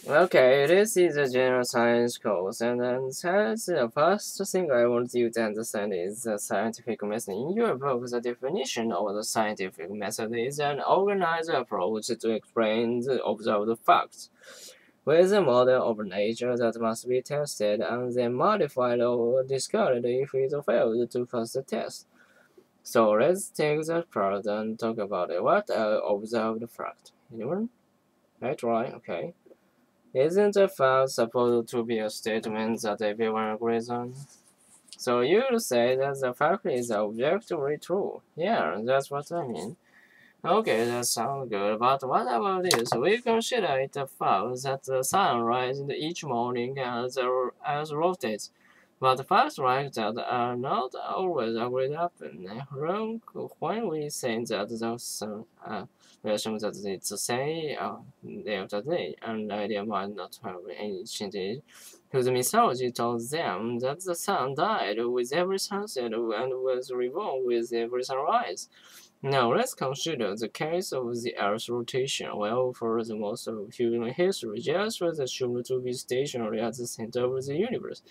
Okay, this is a general science course, and then that's the first thing I want you to understand is the scientific method. In your book, the definition of the scientific method is an organized approach to explain the observed facts, with a model of nature that must be tested and then modified or discarded if it failed to pass the test. So let's take that part and talk about it. What are observed facts? Anyone? Right, okay. Isn't a fact supposed to be a statement that everyone agrees on? So you'd say that the fact is objectively true. Yeah, that's what I mean. Okay, that sounds good, but what about this? We consider it a fact that the sun rises each morning as rotates. But facts like that are not always agreed upon. Wrong when we say that the sun we assume that it's the same day after day, and the idea might not have any changes. Whose mythology tells them that the sun died with every sunset and was reborn with every sunrise. Now let's consider the case of the Earth's rotation. Well, for the most of human history, just was assumed to be stationary at the center of the universe.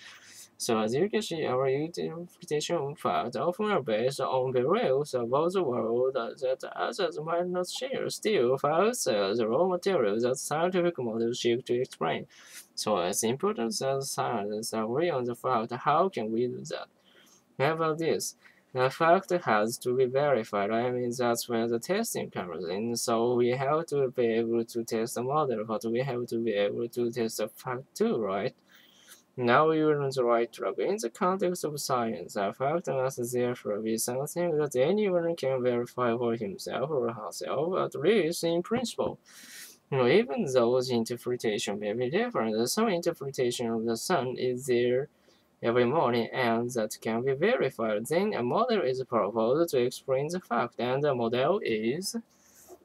So as you can see, our interpretation of fact often are based on beliefs about the world that others might not share. Still, facts are the raw materials that scientific models seek to explain. So as important as scientists agree on the fact, how can we do that? How about this? The fact has to be verified. I mean, that's where the testing comes in. So we have to be able to test the model, but we have to be able to test the fact too, right? Now you're on the right track. In the context of science, a fact must therefore be something that anyone can verify for himself or herself, at least in principle. Even though the interpretation may be different, some interpretation of the sun is there every morning and that can be verified. Then a model is proposed to explain the fact, and the model is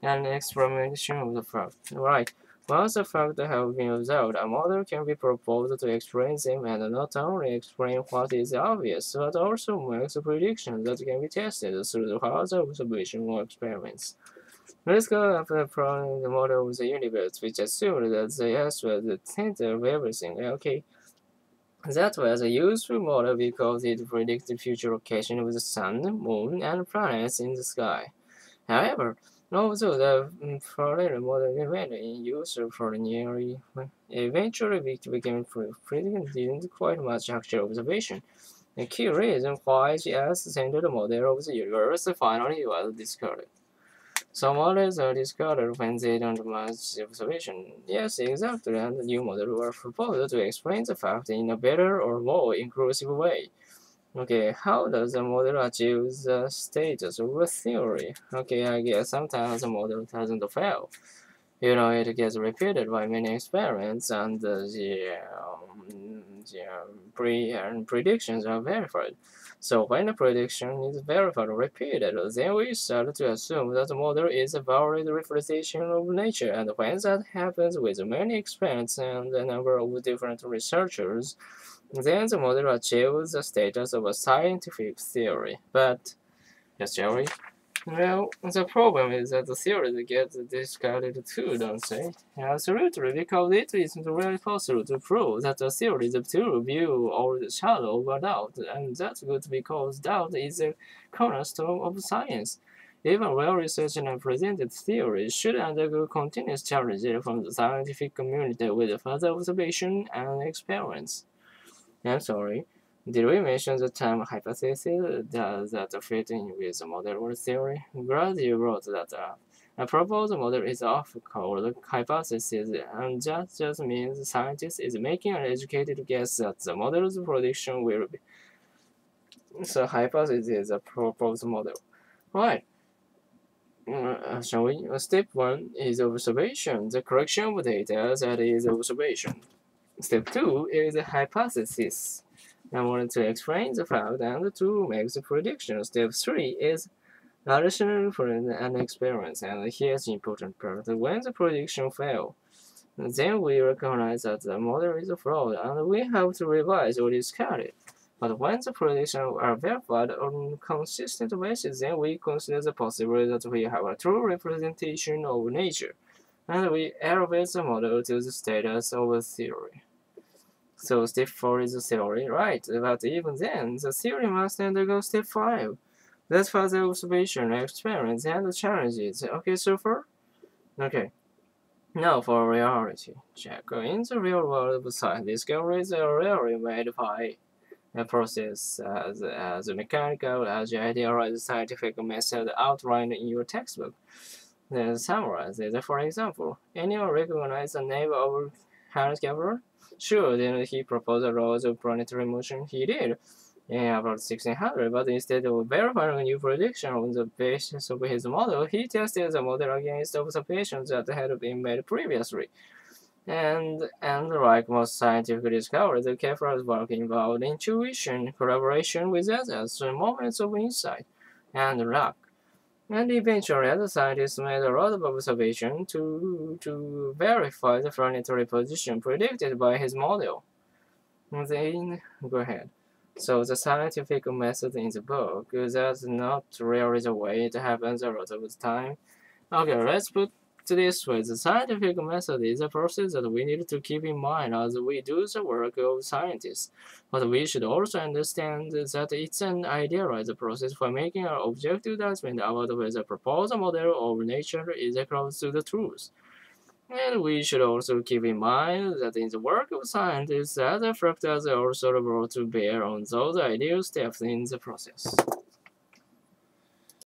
an explanation of the fact. Right. Once the facts have been observed, a model can be proposed to explain them and not only explain what is obvious, but also makes predictions that can be tested through the further observation or experiments. Let's go after the the model of the universe, which assumes that the Earth was the center of everything. Okay, that was a useful model because it predicts the future location of the sun, moon, and planets in the sky. However, although the parallel model remained in use for nearly eventually it became predicted didn't quite match actual observation. The key reason why the Earth-centered model of the universe finally was discarded. Some models are discarded when they don't match the observation. Yes, exactly, and the new models were proposed to explain the fact in a better or more inclusive way. Okay, how does the model achieve the status of a theory? Okay, I guess sometimes the model doesn't fail. It gets repeated by many experiments, and the predictions are verified. So when the prediction is verified or repeated, then we start to assume that the model is a valid representation of nature. And when that happens with many experiments and a number of different researchers, then the model achieves the status of a scientific theory. But, yes, Jerry? Well, the problem is that the theories get discarded too, don't they? Absolutely, because it isn't really possible to prove that the theory is true view or the shadow of a doubt, and that's good because doubt is a cornerstone of science. Even well-researched and presented theories should undergo continuous challenges from the scientific community with further observation and experiments. I'm sorry. Did we mention the term hypothesis? Does that fit in with the model or theory? Glad you brought that up. A proposed model is often called hypothesis, and that just means the scientist is making an educated guess that the model's prediction will be. So hypothesis is a proposed model. Right. Shall we? Step 1 is observation, the collection of data that is observation. Step 2 is a hypothesis. I wanted to explain the fact and to make the prediction. Step 3 is additional inference and experience. And here's the important part. When the prediction fails, then we recognize that the model is flawed and we have to revise or discard it. But when the predictions are verified on a consistent basis, then we consider the possibility that we have a true representation of nature. and we elevate the model to the status of a theory. So step 4 is the theory, right? But even then, the theory must undergo step 5. That's further observation, experiments, and challenges. Okay, so far? Okay. Now for reality check. In the real world, science discoveries are rarely made by a process as mechanical as the idealized scientific method outlined in your textbook. Let's summarize it. For example, anyone recognize the name of Hans Kepler? Sure, then he proposed the laws of planetary motion. He did in about 1600, but instead of verifying a new prediction on the basis of his model, he tested the model against observations that had been made previously. And like most scientific discoveries, Kepler's work involved intuition, collaboration with others, moments of insight, and luck. And eventually, other scientists made a lot of observations to verify the planetary position predicted by his model. Then, go ahead. So the scientific method in the book, that's not really the way it happens a lot of the time. Okay, let's put it this way. The scientific method is a process that we need to keep in mind as we do the work of scientists. But we should also understand that it's an idealized process for making an objective judgment about whether a proposed model of nature is close to the truth. And we should also keep in mind that in the work of scientists, other factors are also brought to bear on those ideal steps in the process.